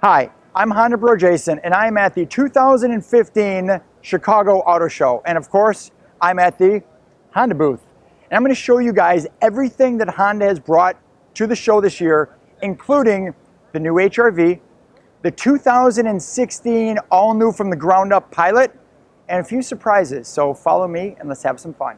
Hi, I'm HondaPro Jason, and I'm at the 2015 Chicago Auto Show. And of course, I'm at the Honda booth. And I'm going to show you guys everything that Honda has brought to the show this year, including the new HRV, the 2016 all-new from the ground up Pilot, and a few surprises. So follow me and let's have some fun.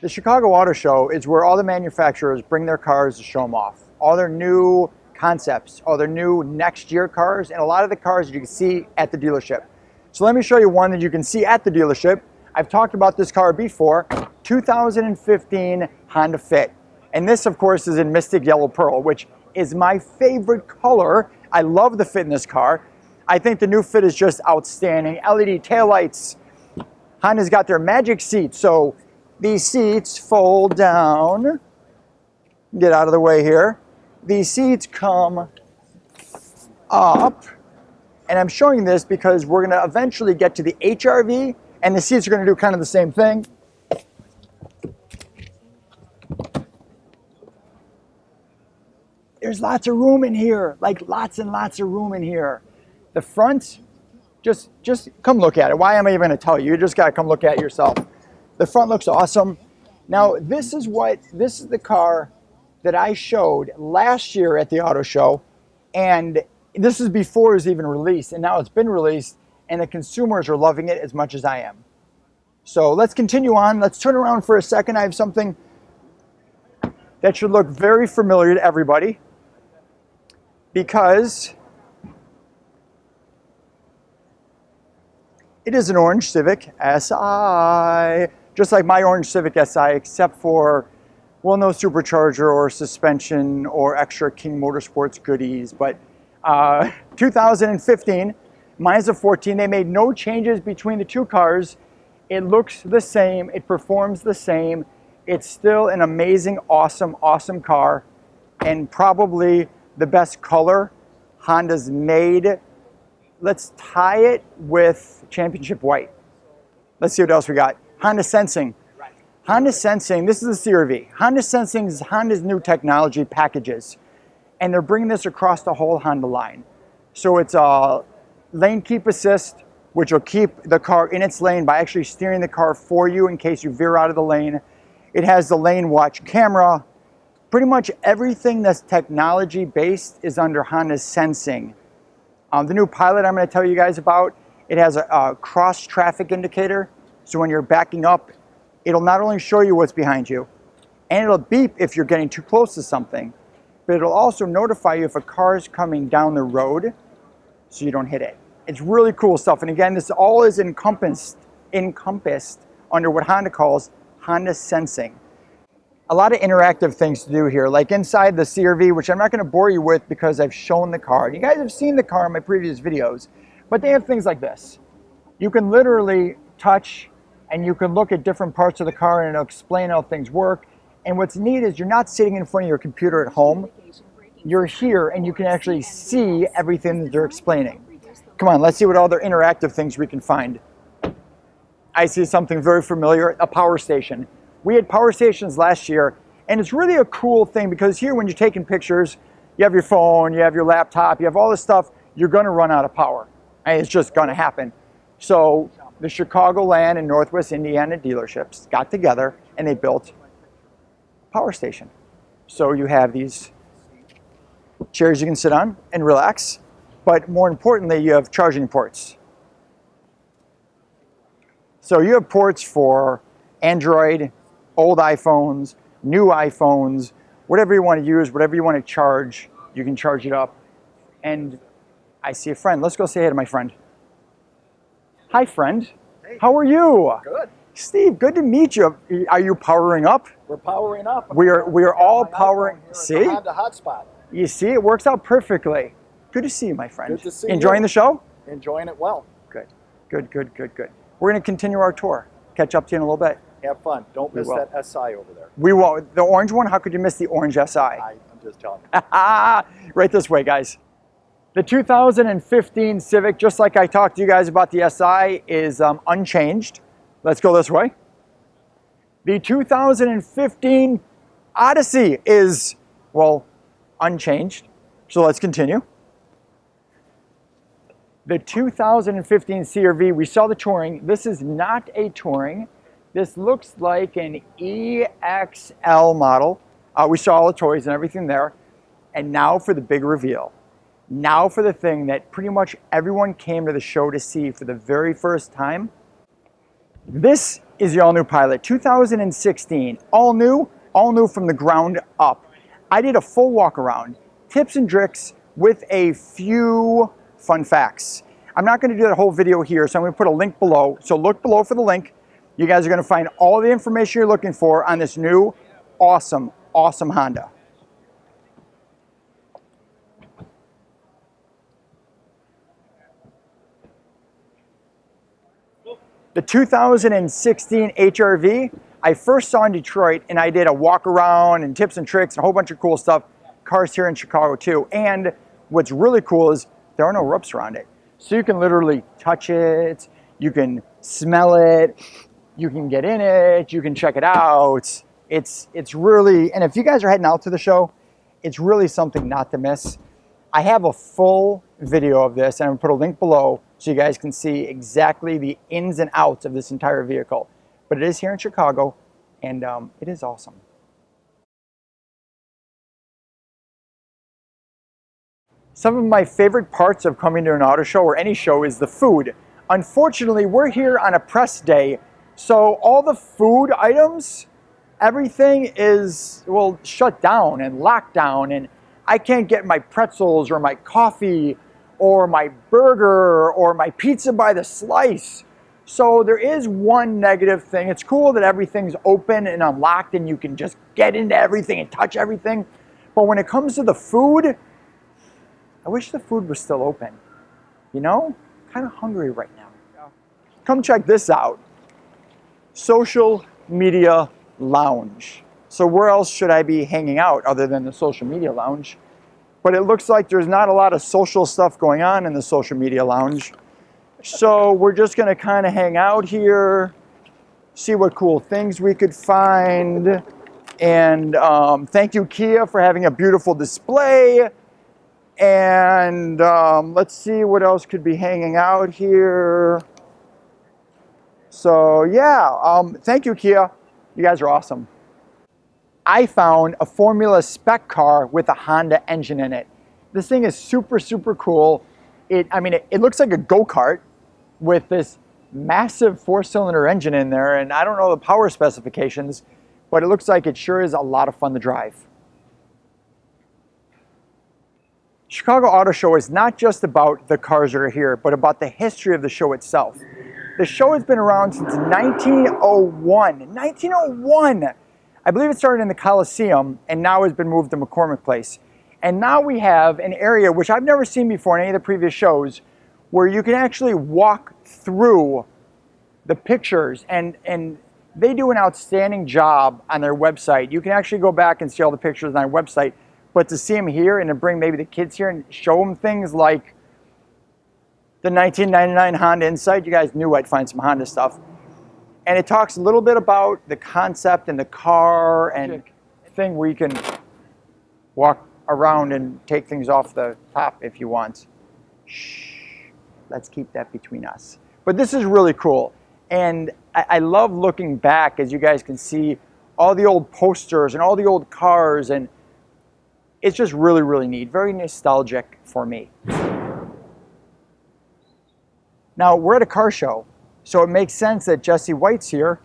The Chicago Auto Show is where all the manufacturers bring their cars to show them off. All their new concepts, all their new next year cars, and a lot of the cars that you can see at the dealership. So let me show you one that you can see at the dealership. I've talked about this car before, 2015 Honda Fit. And this, of course, is in Mystic Yellow Pearl, which is my favorite color. I love the Fit in this car. I think the new Fit is just outstanding. LED taillights. Honda's got their magic seats, so these seats fold down. Get out of the way here. These seats come up, and I'm showing this because we're going to eventually get to the HRV, and the seats are going to do kind of the same thing. There's lots of room in here, like lots and lots of room in here. The front, just come look at it. Why am I even going to tell you? You just got to come look at it yourself. The front looks awesome. Now, this is the car that I showed last year at the auto show, and this is before it was even released, and now it's been released, and the consumers are loving it as much as I am. So let's continue on. Let's turn around for a second. I have something that should look very familiar to everybody, because it is an orange Civic Si. Just like my orange Civic Si, except for, well, no supercharger or suspension or extra King Motorsports goodies. But 2015, mine's a 14. They made no changes between the two cars. It looks the same. It performs the same. It's still an amazing, awesome, awesome car, and probably the best color Honda's made. Let's tie it with Championship White. Let's see what else we got. Honda Sensing. Honda Sensing, this is the CRV. Honda Sensing is Honda's new technology packages, and they're bringing this across the whole Honda line. So it's a lane keep assist, which will keep the car in its lane by actually steering the car for you in case you veer out of the lane. It has the lane watch camera. Pretty much everything that's technology based is under Honda Sensing. The new Pilot I'm going to tell you guys about, it has a cross traffic indicator. So when you're backing up, it'll not only show you what's behind you, and it'll beep if you're getting too close to something, but it'll also notify you if a car is coming down the road so you don't hit it. It's really cool stuff. And again, this all is encompassed under what Honda calls Honda Sensing. A lot of interactive things to do here, like inside the CRV, which I'm not going to bore you with because I've shown the car. You guys have seen the car in my previous videos, but they have things like this. You can literally touch and you can look at different parts of the car and it'll explain how things work. And what's neat is you're not sitting in front of your computer at home. You're here and you can actually see everything that they're explaining. Come on, let's see what other interactive things we can find. I see something very familiar, a power station. We had power stations last year, and it's really a cool thing because here when you're taking pictures, you have your phone, you have your laptop, you have all this stuff, you're gonna run out of power. And it's just gonna happen. So the Chicagoland and Northwest Indiana dealerships got together and they built a power station. So you have these chairs you can sit on and relax, but more importantly, you have charging ports. So you have ports for Android, old iPhones, new iPhones, whatever you want to use, whatever you want to charge, you can charge it up. And I see a friend. Let's go say hey to my friend. Hi, friend. Hey. How are you? Good. Steve, good to meet you. Are you powering up? We're powering up. We are all powering. See? I have the hotspot. You see, it works out perfectly. Good to see you, my friend. Good to see Enjoying you. the show? Enjoying it well. Good. Good, good, good, good. We're going to continue our tour. Catch up to you in a little bit. Have fun. Don't miss that SI over there. We won't. The orange one? How could you miss the orange SI? I'm just telling you. Right this way, guys. The 2015 Civic, just like I talked to you guys about the SI, is unchanged. Let's go this way. The 2015 Odyssey is, well, unchanged. So let's continue. The 2015 CRV, we saw the Touring. This is not a Touring. This looks like an EXL model. We saw all the toys and everything there. And now for the big reveal. Now for the thing that pretty much everyone came to the show to see for the very first time. This is the all-new Pilot, 2016. All new from the ground up. I did a full walk around, tips and tricks with a few fun facts. I'm not going to do that whole video here, so I'm going to put a link below. So look below for the link. You guys are going to find all the information you're looking for on this new, awesome, awesome Honda. The 2016 HRV, I first saw in Detroit, and I did a walk around and tips and tricks and a whole bunch of cool stuff. Cars here in Chicago too. And what's really cool is there are no ropes around it. So you can literally touch it, you can smell it, you can get in it, you can check it out. It's really, and if you guys are heading out to the show, it's really something not to miss. I have a full video of this, and I'm gonna put a link below so you guys can see exactly the ins and outs of this entire vehicle. But it is here in Chicago, and it is awesome. Some of my favorite parts of coming to an auto show or any show is the food. Unfortunately, we're here on a press day, so all the food items, everything is, well, shut down and locked down, and I can't get my pretzels or my coffee or my burger or my pizza by the slice. So there is one negative thing. It's cool that everything's open and unlocked and you can just get into everything and touch everything. But when it comes to the food, I wish the food was still open. You know, kind of hungry right now. Come check this out. Social Media Lounge. So where else should I be hanging out other than the Social Media Lounge? But it looks like there's not a lot of social stuff going on in the Social Media Lounge. So we're just gonna kind of hang out here, see what cool things we could find. And thank you, Kia, for having a beautiful display. And let's see what else could be hanging out here. So yeah, thank you, Kia. You guys are awesome. I found a Formula spec car with a Honda engine in it. This thing is super, super cool. It looks like a go-kart with this massive 4-cylinder engine in there, and I don't know the power specifications, but it looks like it sure is a lot of fun to drive. Chicago Auto Show is not just about the cars that are here, but about the history of the show itself. The show has been around since 1901. 1901! I believe it started in the Coliseum and now has been moved to McCormick Place. And now we have an area, which I've never seen before in any of the previous shows, where you can actually walk through the pictures, and they do an outstanding job on their website. You can actually go back and see all the pictures on their website, but to see them here and to bring maybe the kids here and show them things like the 1999 Honda Insight, you guys knew I'd find some Honda stuff. And it talks a little bit about the concept and the car and thing where you can walk around and take things off the top if you want. Shh, let's keep that between us. But this is really cool. And I love looking back, as you guys can see, all the old posters and all the old cars, and it's just really, really neat. Very nostalgic for me. Now, we're at a car show, so it makes sense that Jesse White's here,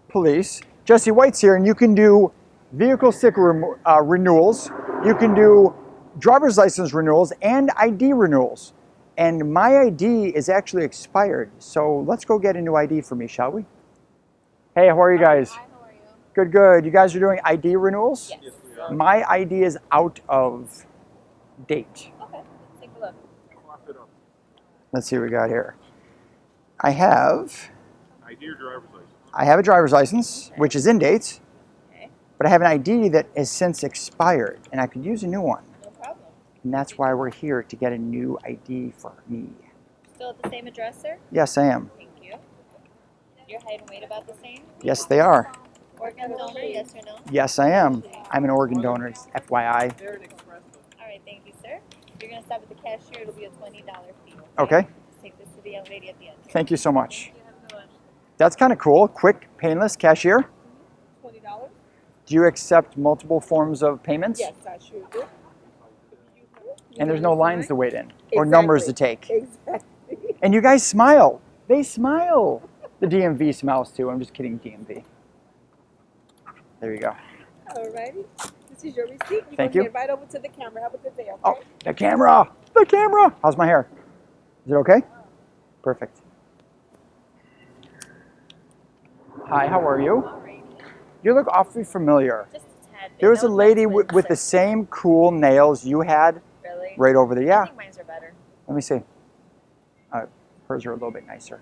police. Jesse White's here, and you can do vehicle sticker renewals, you can do driver's license renewals, and ID renewals. And my ID is actually expired, so let's go get a new ID for me, shall we? Hey, how are you guys? Hi, how are you? Good, good. You guys are doing ID renewals? Yes. we are. My ID is out of date. Okay, let's take a look. Let's see what we got here. I have ID or driver's license? I have a driver's license, which is in date, Okay, but I have an ID that has since expired, and I could use a new one. no problem. And that's why we're here, to get a new ID for me. Still at the same address, sir? Yes, I am. Thank you. Your height and weight about the same? Yes, they are. Organ donor, yes or no? Yes, I am. I'm an organ donor, FYI. Alright, thank you, sir. You're going to stop at the cashier. It'll be a $20 fee. Okay. Just take this to the young lady at the end. Thank you so much. Thank you. Have a good one. That's kind of cool. Quick, painless cashier. $20? Do you accept multiple forms of payments? Yes, I sure do. And there's no lines to wait in or Exactly. numbers to take. Exactly. And you guys smile. They smile. The DMV smiles too. I'm just kidding, DMV. There you go. Alrighty. This is your receipt. Thank Go you. head right over to the camera. Have a good day, okay? Oh, the camera. The camera. How's my hair? Is it okay? Perfect. Hi, how are you? Alrighty. You look awfully familiar. Just a tad bit. There was a That my lady twin with the sister. same cool nails you had Really? right over there. I Yeah. think mine's are better. Let me see. Hers are a little bit nicer.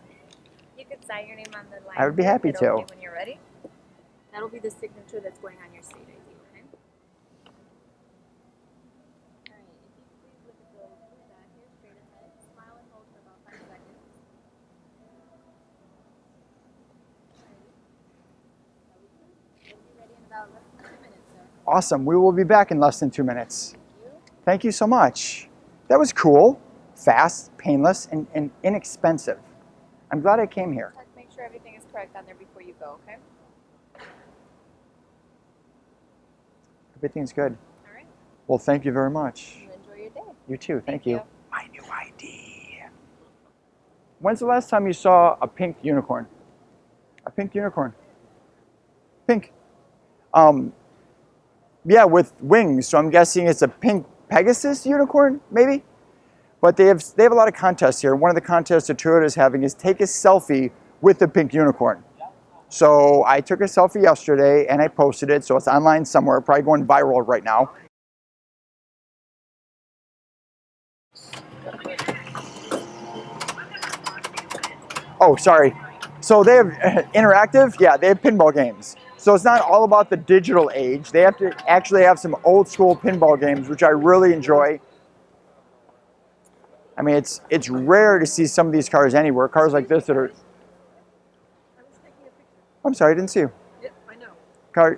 You could sign your name on the line. I would be there, happy if it'll to. be When you're ready. That'll be the signature that's going on your state ID, okay? Alright, if you could please look at the back here, straight ahead. Smile and hold for about 5 seconds. You'll be ready in about less than 2 minutes, sir. Awesome. We will be back in less than 2 minutes. Thank you. Thank you so much. That was cool, fast, painless, and inexpensive. I'm glad I came here. Check, make sure everything is correct on there before you go, okay? Everything's good. Alright. Well, thank you very much. You enjoy your day. You too. Thank Thank you. you. My new ID. When's the last time you saw a pink unicorn? A pink unicorn. Pink. Yeah, with wings. So I'm guessing it's a pink Pegasus unicorn, maybe. But they have a lot of contests here. One of the contests that Toyota is having is take a selfie with the pink unicorn. So I took a selfie yesterday and I posted it. So it's online somewhere, probably going viral right now. Oh, sorry. So they have interactive, yeah, they have pinball games. So it's not all about the digital age. They have to actually have some old school pinball games, which I really enjoy. I mean, it's rare to see some of these cars anywhere. Cars like this that are. I was taking a picture. I'm sorry, I didn't see you. Yep, I know.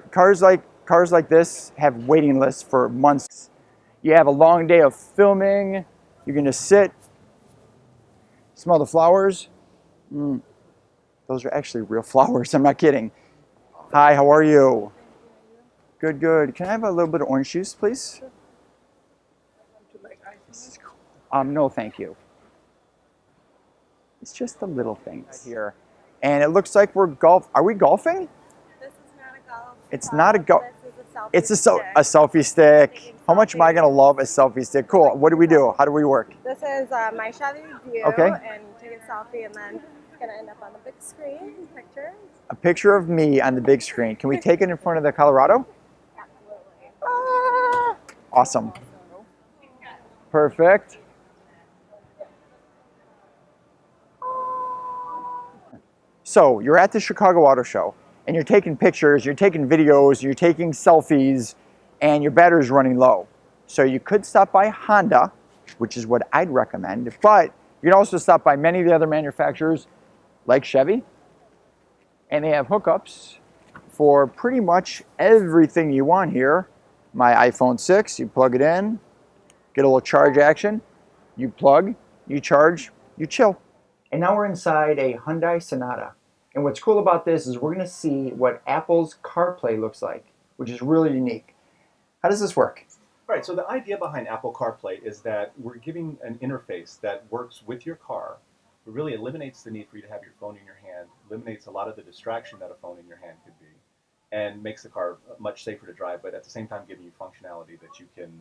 Cars like this have waiting lists for months. You have a long day of filming. You can just sit, smell the flowers. Those are actually real flowers. I'm not kidding. Hi, how are you? Good, good. Can I have a little bit of orange juice, please? This is cool. No, thank you. It's just the little things here. And it looks like we're golf. Are we golfing? This is not a golf. It's not a golf. This is a selfie. It's a stick. selfie stick. How much am I gonna love a selfie stick? Cool. What do we do? How do we work? This is my Chevy view. Okay. And take a selfie, and then it's gonna end up on the big screen. Picture. A picture of me on the big screen. Can we take it in front of the Colorado? Absolutely. Ah, awesome. Perfect. So you're at the Chicago Auto Show and you're taking pictures, you're taking videos, you're taking selfies, and your battery's running low. So you could stop by Honda, which is what I'd recommend, but you can also stop by many of the other manufacturers like Chevy, and they have hookups for pretty much everything you want here. My iPhone 6, you plug it in, get a little charge action, you plug, you charge, you chill. And now we're inside a Hyundai Sonata. And what's cool about this is we're gonna see what Apple's CarPlay looks like, which is really unique. How does this work? Right, so the idea behind Apple CarPlay is that we're giving an interface that works with your car. It really eliminates the need for you to have your phone in your hand, eliminates a lot of the distraction that a phone in your hand could be, and makes the car much safer to drive, but at the same time giving you functionality that you can,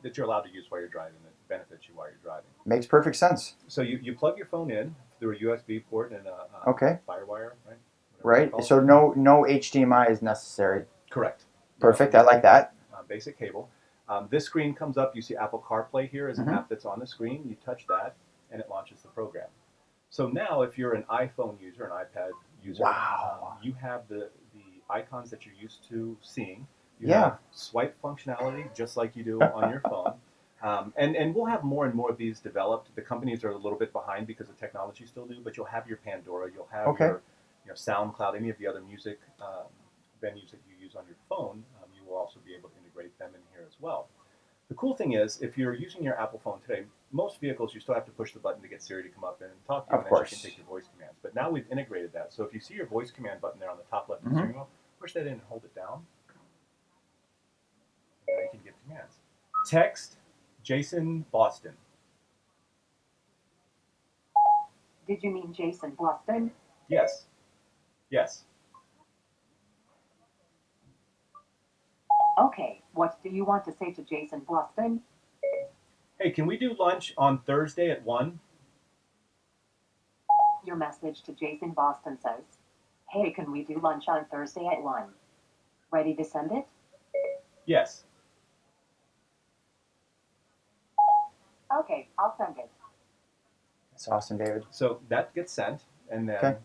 that you're allowed to use while you're driving, that benefits you while you're driving. Makes perfect sense. So you plug your phone in through a USB port and a Okay. Firewire, right? Right, so no HDMI is necessary. Correct. Perfect, I like that. Basic cable. This screen comes up, you see Apple CarPlay here as an app that's on the screen. You touch that, and it launches the program. So now, if you're an iPhone user, an iPad user, Wow. you have the icons that you're used to seeing. You Yeah. have swipe functionality, just like you do on your phone. And we'll have more and more of these developed. The companies are a little bit behind because the technology still new, but you'll have your Pandora, you'll have Okay. SoundCloud, any of the other music venues that you use on your phone, you will also be able to integrate them in here as well. The cool thing is, if you're using your Apple phone today, most vehicles you still have to push the button to get Siri to come up and talk to you, Of and then course. she can take your voice commands. But now we've integrated that. So if you see your voice command button there on the top left of the Mhm. steering wheel, push that in and hold it down. And then you can give commands. Text Jason Boston. Did you mean Jason Boston? Yes. Yes. Okay, what do you want to say to Jason Boston? Hey, can we do lunch on Thursday at 1? Your message to Jason Boston says, hey, can we do lunch on Thursday at 1? Ready to send it? Yes. Okay, I'll send it. That's awesome, David. So that gets sent, and then Okay.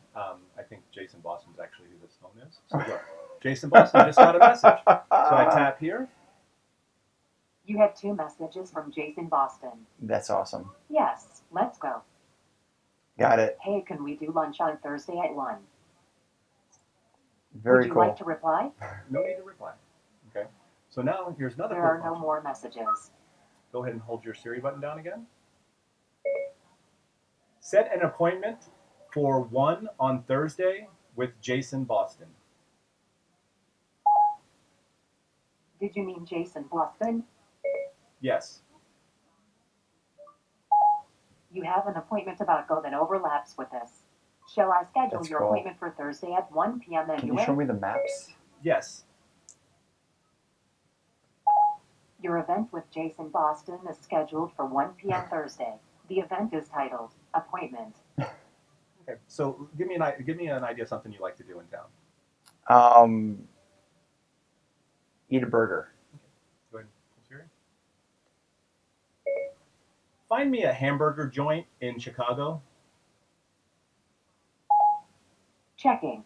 I think Jason Boston's actually who this phone is. So look, Jason Boston just got a message. So I tap here. You have 2 messages from Jason Boston. That's awesome. Yes, let's go. Got it. Hey, can we do lunch on Thursday at 1? Very Would you cool. like to reply? No need to reply. Okay. So now here's another There cool are no function. more messages. Go ahead and hold your Siri button down again. Set an appointment for 1 on Thursday with Jason Boston. Did you mean Jason Boston? Yes. You have an appointment about go that overlaps with this. Shall I schedule That's your cool. appointment for Thursday at 1 p.m. Can anyway? you show me the maps? Yes. Your event with Jason Boston is scheduled for 1 p.m. Thursday. The event is titled Appointment. Okay. So give me an idea of something you like to do in town. Eat a burger. Go ahead and pull Siri. Find me a hamburger joint in Chicago. Checking.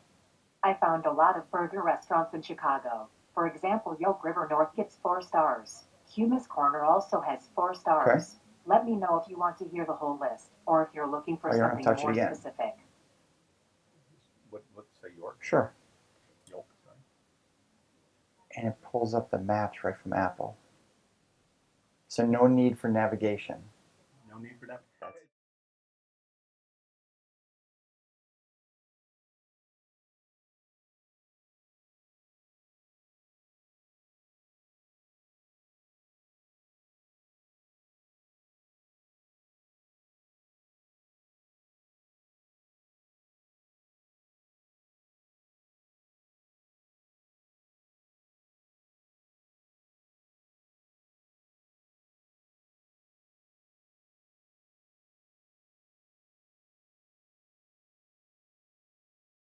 I found a lot of burger restaurants in Chicago. For example, Yoke River North gets 4 stars. Humus Corner also has 4 stars. Okay. Let me know if you want to hear the whole list, or if you're looking for Oh, you don't have to something touch it more again. specific. Let's say York. Sure. York, sorry. And it pulls up the maps right from Apple. So no need for navigation. No need for that.